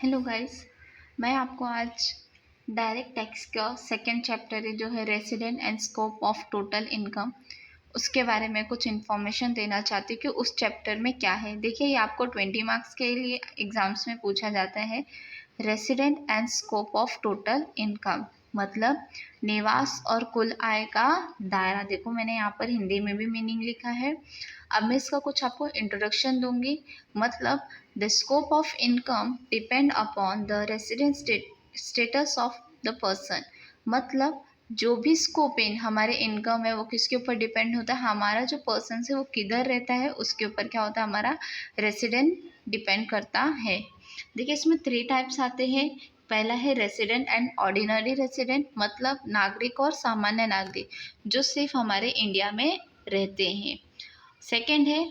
Hello guys. मैं आपको आज डायरेक्ट टैक्स का सेकंड चैप्टर है जो है resident and scope of total income, उसके बारे में कुछ इन्फॉर्मेशन देना चाहती हूँ कि उस चैप्टर में क्या है। देखिए, ये आपको 20 मार्क्स के लिए एग्जाम्स में पूछा जाता है। Resident and scope of total income मतलब निवास और कुल आय का दायरा। देखो, मैंने यहाँ पर हिंदी में भी मीनिंग लिखा है। अब मैं इसका कुछ आपको इंट्रोडक्शन दूंगी। मतलब the scope of income depend upon the resident status of the person. मतलब जो भी स्कोप इन हमारे इनकम है वो किसके ऊपर डिपेंड होता है, हमारा जो पर्सन है वो किधर रहता है उसके ऊपर क्या होता है, हमारा रेसिडेंट डिपेंड करता है। देखिए, इसमें 3 टाइप्स आते हैं। पहला है रेसिडेंट एंड ऑर्डिनरी रेसिडेंट, मतलब नागरिक और सामान्य नागरिक जो सिर्फ हमारे इंडिया में रहते हैं। सेकेंड है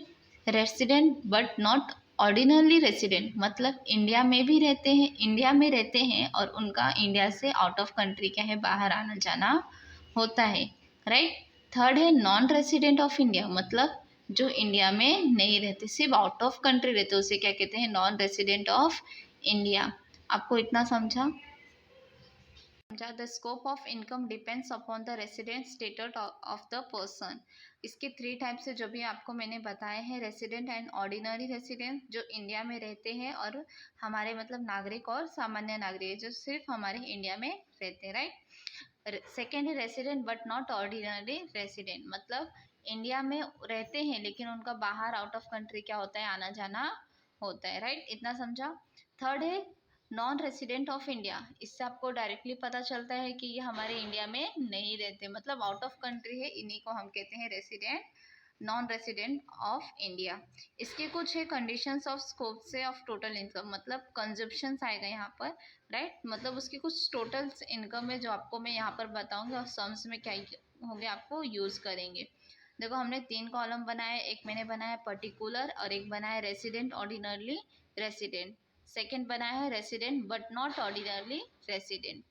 resident but not ordinary resident, मतलब इंडिया में भी रहते हैं, इंडिया में रहते हैं और उनका इंडिया से आउट ऑफ कंट्री क्या है, बाहर आना जाना होता है, राइट। थर्ड है नॉन रेसिडेंट ऑफ इंडिया, मतलब जो इंडिया में नहीं रहते, सिर्फ आउट ऑफ कंट्री रहते, उसे क्या कहते हैं, नॉन रेसिडेंट ऑफ इंडिया। आपको इतना समझा? The scope of income depends upon the resident status of the person. इसके 3 टाइप्स है जो भी आपको मैंने बताए हैं, रेसिडेंट एंड ऑर्डिनरी रेसिडेंट जो इंडिया में रहते हैं, और हमारे मतलब नागरिक और सामान्य नागरिक जो सिर्फ हमारे इंडिया में रहते हैं, राइट। सेकेंड है resident but not ordinary resident, मतलब इंडिया में रहते हैं लेकिन उनका बाहर आउट ऑफ कंट्री क्या होता है, आना जाना होता है, राइट। इतना समझा। थर्ड है नॉन रेसिडेंट ऑफ इंडिया, इससे आपको डायरेक्टली पता चलता है कि ये हमारे इंडिया में नहीं रहते, मतलब आउट ऑफ कंट्री है, इन्हीं को हम कहते हैं resident, non resident of India. इसके कुछ है कंडीशंस ऑफ स्कोप से ऑफ टोटल इनकम, मतलब कंजप्शंस आएगा यहाँ पर, राइट। मतलब उसकी कुछ टोटल इनकम है जो आपको मैं यहाँ पर बताऊंगी और सम्स में क्या होंगे आपको यूज़ करेंगे। देखो, हमने 3 कॉलम बनाए, एक मैंने बनाया पर्टिकुलर और एक बनाया रेसिडेंट ऑर्डिनरली रेसिडेंट। सेकेंड बनाया है resident but not ordinarily resident.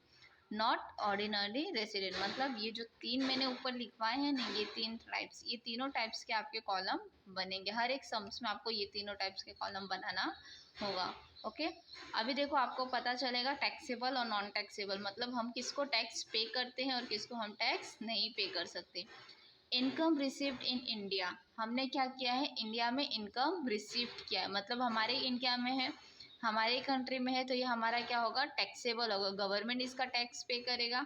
Not ordinary resident मतलब ये जो 3 मैंने ऊपर लिखवाए हैं ना, ये 3 टाइप्स, ये तीनों टाइप्स के आपके कॉलम बनेंगे। हर एक सम्स में आपको ये तीनों टाइप्स के कॉलम बनाना होगा। ओके, अभी देखो आपको पता चलेगा टैक्सेबल और नॉन टैक्सेबल, मतलब हम किसको टैक्स पे करते हैं और किसको हम टैक्स नहीं पे कर सकते। इनकम रिसीव्ड इन इंडिया, हमने क्या किया है, इंडिया में इनकम रिसीव्ड किया है, मतलब हमारे इंडिया में है, हमारे कंट्री में है, तो ये हमारा क्या होगा, टैक्सेबल होगा। गवर्नमेंट इसका टैक्स पे करेगा,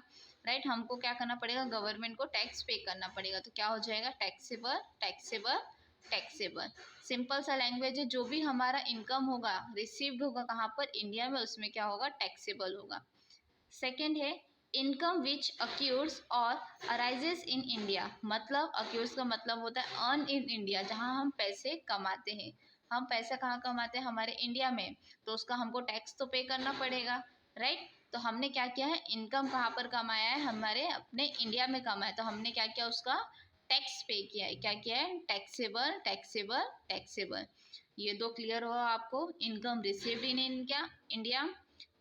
राइट। हमको क्या करना पड़ेगा, गवर्नमेंट को टैक्स पे करना पड़ेगा, तो क्या हो जाएगा, टैक्सेबल टैक्सेबल टैक्सेबल। सिंपल सा लैंग्वेज है, जो भी हमारा इनकम होगा रिसीव्ड होगा कहाँ पर, इंडिया में, उसमें क्या होगा, टैक्सेबल होगा। सेकेंड है इनकम विच अक्यूर्स और अराइजेस इन इंडिया, मतलब अक्यूर्स का मतलब होता है अर्न इन इंडिया, जहाँ हम पैसे कमाते हैं। हम पैसा कहाँ कमाते हैं, हमारे इंडिया में, तो उसका हमको टैक्स तो पे करना पड़ेगा, राइट। तो हमने क्या किया है, इनकम कहाँ पर कमाया है, हमारे अपने इंडिया में कमाया है, तो हमने क्या किया, उसका टैक्स पे किया है। क्या किया है, टैक्सेबल टैक्सेबल टैक्सेबल। ये 2 क्लियर हो आपको। Income received in India,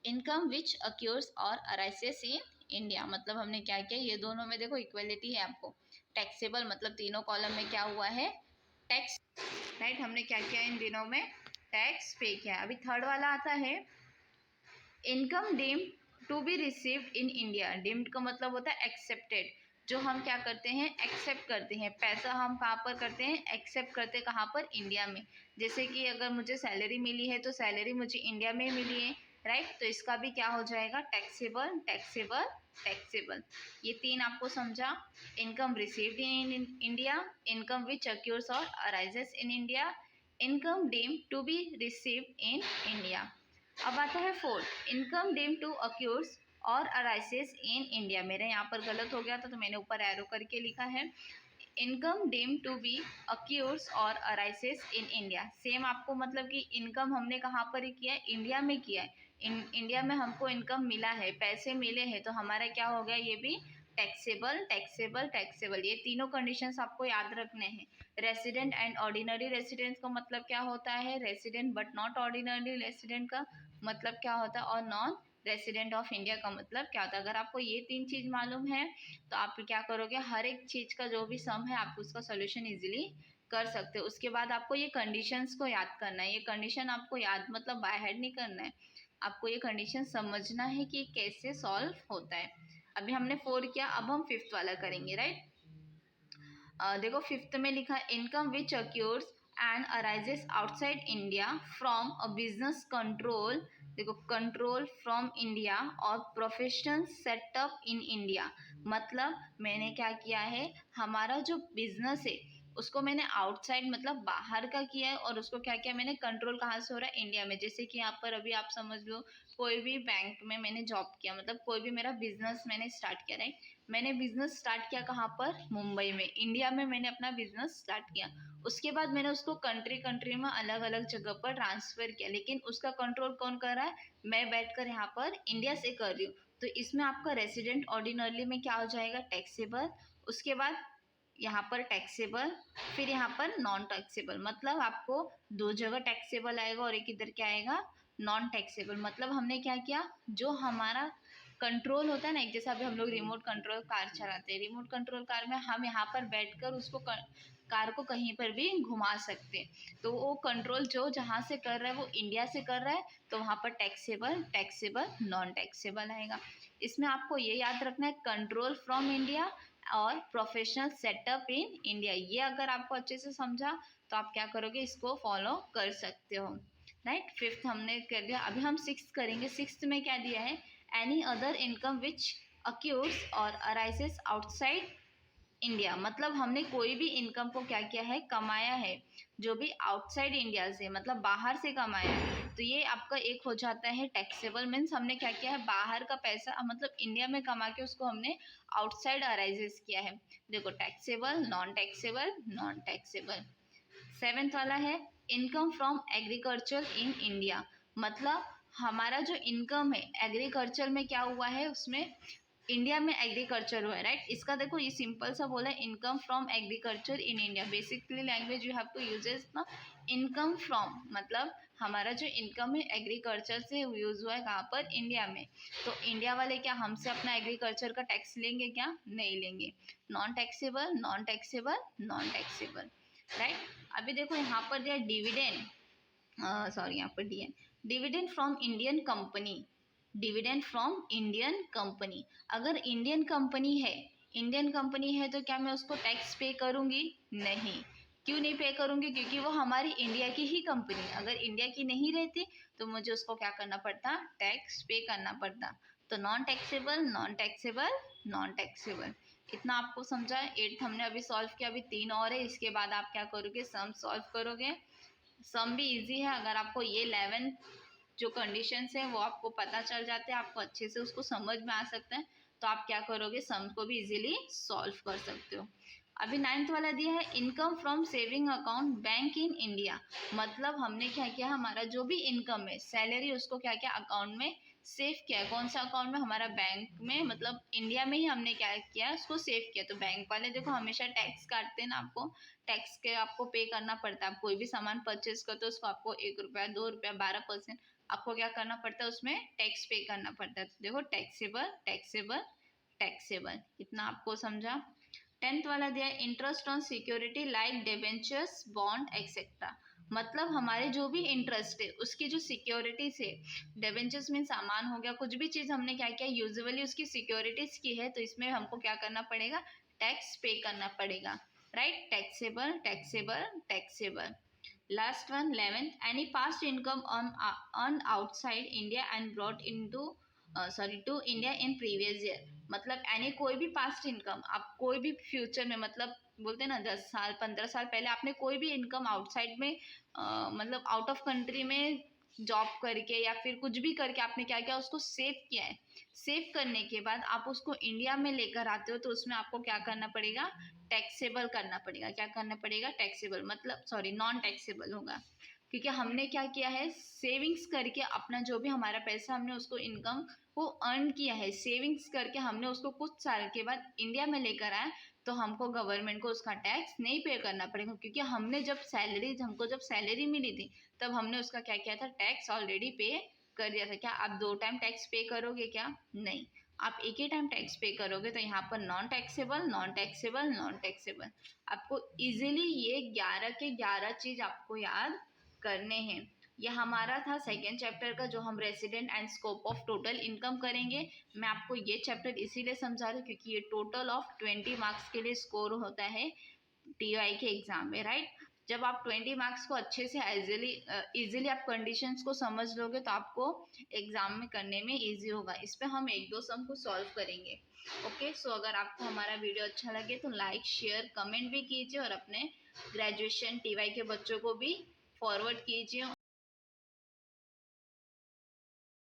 income which accrues और अराइसेस इन इंडिया, मतलब हमने क्या किया, ये दोनों में देखो इक्वलिटी है आपको। टैक्सेबल मतलब तीनों कॉलम में क्या हुआ है, टैक्स, राइट। हमने क्या किया, इन दिनों में टैक्स पे किया। अभी थर्ड वाला आता है income deemed to be received in India. Deemed का मतलब होता है एक्सेप्टेड, जो हम क्या करते हैं, एक्सेप्ट करते हैं। पैसा हम कहाँ पर करते हैं, एक्सेप्ट करते हैं, कहाँ पर, इंडिया में। जैसे कि अगर मुझे सैलरी मिली है तो सैलरी मुझे इंडिया में मिली है, राइट। तो इसका भी क्या हो जाएगा, टैक्सेबल टैक्सेबल टैक्सेबल। ये 3 आपको समझा। Income received in India, income which accrues और arises in India, income deemed to be received in India. अब आता है fourth, income deemed to accrues और अराइसेस इन इंडिया। मेरे यहाँ पर गलत हो गया था तो मैंने ऊपर एरो करके लिखा है इनकम डीम्ड टू बी अक्यूर्स और अराइसेस इन इंडिया। सेम आपको मतलब कि इनकम हमने कहाँ पर ही किया है, इंडिया में किया है। इंडिया में हमको इनकम मिला है, पैसे मिले हैं, तो हमारा क्या हो गया, ये भी टैक्सेबल टैक्सेबल टैक्सेबल। ये तीनों कंडीशंस आपको याद रखने हैं। रेसिडेंट एंड ऑर्डिनरी रेसिडेंट का मतलब क्या होता है, resident but not ordinary resident का मतलब क्या होता है, और नॉन रेसिडेंट ऑफ इंडिया का मतलब क्या होता है। अगर आपको ये 3 चीज़ मालूम है तो आप क्या करोगे, हर एक चीज़ का जो भी सम है आप उसका सोल्यूशन इजीली कर सकते हो। उसके बाद आपको ये कंडीशंस को याद करना है। ये कंडीशन आपको याद मतलब बाय हेड नहीं करना है, आपको ये कंडीशन समझना है कि कैसे सॉल्व होता है। अभी हमने 4 किया, अब हम 5th वाला करेंगे, राइट। देखो 5th में लिखा income which accrues and arises outside India from a business control. देखो कंट्रोल फ्रॉम इंडिया और प्रोफेशनल सेटअप इन इंडिया। मतलब मैंने क्या किया है, हमारा जो बिजनेस है उसको मैंने आउटसाइड मतलब बाहर का किया है, और उसको क्या किया मैंने, कंट्रोल कहाँ से हो रहा है, इंडिया में। जैसे कि यहाँ पर अभी आप समझ लो, कोई भी बैंक में मैंने जॉब किया, मतलब कोई भी मेरा बिजनेस मैंने स्टार्ट किया, राइट। मैंने बिजनेस स्टार्ट किया कहाँ पर, मुंबई में, इंडिया में मैंने अपना बिजनेस स्टार्ट किया। उसके बाद मैंने उसको कंट्री कंट्री में अलग अलग जगह पर ट्रांसफर किया, लेकिन उसका कंट्रोल कौन कर रहा है, मैं बैठकर यहाँ पर इंडिया से कर रही हूँ। तो इसमें आपका रेसिडेंट ऑर्डिनरली में क्या हो जाएगा, टैक्सेबल। उसके बाद यहाँ पर टैक्सेबल, फिर यहाँ पर नॉन टैक्सेबल। मतलब आपको 2 जगह टैक्सेबल आएगा और एक इधर क्या आएगा, नॉन टैक्सेबल। मतलब हमने क्या किया, जो हमारा कंट्रोल होता है ना, एक जैसा अभी हम लोग रिमोट कंट्रोल कार चलाते हैं, रिमोट कंट्रोल कार में हम यहाँ पर बैठकर उसको कार को कहीं पर भी घुमा सकते हैं। तो वो कंट्रोल जो जहाँ से कर रहा है वो इंडिया से कर रहा है, तो वहाँ पर टैक्सेबल, टैक्सेबल, नॉन टैक्सेबल आएगा। इसमें आपको ये याद रखना है, कंट्रोल फ्रॉम इंडिया और प्रोफेशनल सेटअप इन इंडिया। ये अगर आपको अच्छे से समझा तो आप क्या करोगे, इसको फॉलो कर सकते हो, राइट। 5th हमने कर दिया, अभी हम 6th करेंगे। 6th में क्या दिया है, any other income which accrues और अराइजेस आउटसाइड इंडिया। मतलब हमने कोई भी इनकम को क्या किया है, कमाया है, जो भी आउटसाइड इंडिया से मतलब बाहर से कमाया है, तो ये आपका एक हो जाता है टैक्सेबल। मीन्स हमने क्या किया है, बाहर का पैसा मतलब इंडिया में कमा के उसको हमने आउटसाइड अराइजेस किया है। देखो taxable, non taxable, non taxable. 7th वाला है income from agriculture in India. मतलब हमारा जो इनकम है एग्रीकल्चर में क्या हुआ है, उसमें इंडिया में एग्रीकल्चर हुआ है, राइट। इसका देखो ये सिंपल सा बोला है, income from agriculture in India. Basically language you have to uses ना, इनकम फ्रॉम मतलब हमारा जो इनकम है एग्रीकल्चर से यूज हुआ है कहाँ पर, इंडिया में। तो इंडिया वाले क्या हमसे अपना एग्रीकल्चर का टैक्स लेंगे क्या, नहीं लेंगे। Non taxable, non taxable, non taxable, right. अभी देखो यहाँ पर दिया डिविडेंड, सॉरी यहाँ पर DN, dividend from Indian company. Dividend from Indian company, अगर इंडियन कंपनी है, इंडियन कंपनी है तो क्या मैं उसको टैक्स पे करूँगी, नहीं। क्यों नहीं पे करूँगी, क्योंकि वो हमारी इंडिया की ही कंपनी, अगर इंडिया की नहीं रहती तो मुझे उसको क्या करना पड़ता, टैक्स पे करना पड़ता। तो non taxable, non taxable, non taxable. इतना आपको समझा है। 8th हमने अभी सॉल्व किया, अभी 3 और है, इसके बाद आप क्या करोगे, सम सॉल्व करोगे। सम भी इजी है, अगर आपको ये 11 जो कंडीशंस है वो आपको पता चल जाते हैं, आपको अच्छे से उसको समझ में आ सकता है, तो आप क्या करोगे, सम को भी इजीली सॉल्व कर सकते हो। अभी 9th वाला दिया है income from saving account bank in India. मतलब हमने क्या किया, हमारा जो भी इनकम है सैलरी उसको क्या किया, अकाउंट में सेव किया है। कौन सा अकाउंट में, हमारा बैंक में, मतलब इंडिया में ही हमने क्या किया, उसको सेव किया। तो बैंक वाले देखो हमेशा टैक्स काटते हैं ना, आपको टैक्स के आपको पे करना पड़ता है। आप कोई भी सामान परचेज करते हो उसको आपको 1 रुपया, 2 रुपया, 12% आपको क्या करना पड़ता है, उसमें टैक्स पे करना पड़ता है। तो देखो टैक्सेबल, टैक्सेबल, टैक्सेबल, इतना आपको समझा। 10th वाला दिया है interest on security like debentures, bond etcetera. मतलब हमारे जो भी इंटरेस्ट है उसकी जो सिक्योरिटीज है, डिबेंचर्स में सामान हो गया, कुछ भी चीज़ हमने क्या किया, यूजुअली उसकी सिक्योरिटीज की है, तो इसमें हमको क्या करना पड़ेगा, टैक्स पे करना पड़ेगा, right. Taxable, taxable, taxable. Last one 11th, any past income on outside India and brought into to India in previous year. मतलब एनी कोई भी पास्ट इनकम, आप कोई भी फ्यूचर में, मतलब बोलते हैं ना 10 साल 15 साल पहले आपने कोई भी इनकम आउटसाइड में मतलब आउट ऑफ कंट्री में जॉब करके या फिर कुछ भी करके आपने क्या किया, उसको सेव किया है। सेव करने के बाद आप उसको इंडिया में लेकर आते हो, तो उसमें आपको क्या करना पड़ेगा, टैक्सेबल करना पड़ेगा। क्या करना पड़ेगा, टैक्सेबल, मतलब सॉरी नॉन टैक्सेबल होगा, क्योंकि हमने क्या किया है, सेविंग्स करके अपना जो भी हमारा पैसा हमने उसको इनकम को अर्न किया है, सेविंग्स करके हमने उसको कुछ साल के बाद इंडिया में लेकर आए, तो हमको गवर्नमेंट को उसका टैक्स नहीं पे करना पड़ेगा, क्योंकि हमने हमको जब सैलरी मिली थी तब हमने उसका क्या किया था, टैक्स ऑलरेडी पे कर दिया था। क्या आप 2 टाइम टैक्स पे करोगे क्या, नहीं, आप एक ही टाइम टैक्स पे करोगे। तो यहाँ पर non taxable, non taxable, non taxable. आपको इजीली ये 11 के 11 चीज आपको याद करने हैं। ये हमारा था सेकेंड चैप्टर का, जो हम resident and scope of total income करेंगे। मैं आपको ये चैप्टर इसीलिए समझा रही हूँ क्योंकि ये टोटल ऑफ 20 मार्क्स के लिए स्कोर होता है टीवाई के एग्जाम में, राइट। जब आप 20 मार्क्स को अच्छे से इजीली आप कंडीशंस को समझ लोगे तो आपको एग्जाम में करने में इजी होगा। इस पे हम एक दो सम को सॉल्व करेंगे। ओके, सो अगर आपको हमारा वीडियो अच्छा लगे तो लाइक शेयर कमेंट भी कीजिए और अपने ग्रेजुएशन टीवाई के बच्चों को भी फॉरवर्ड कीजिए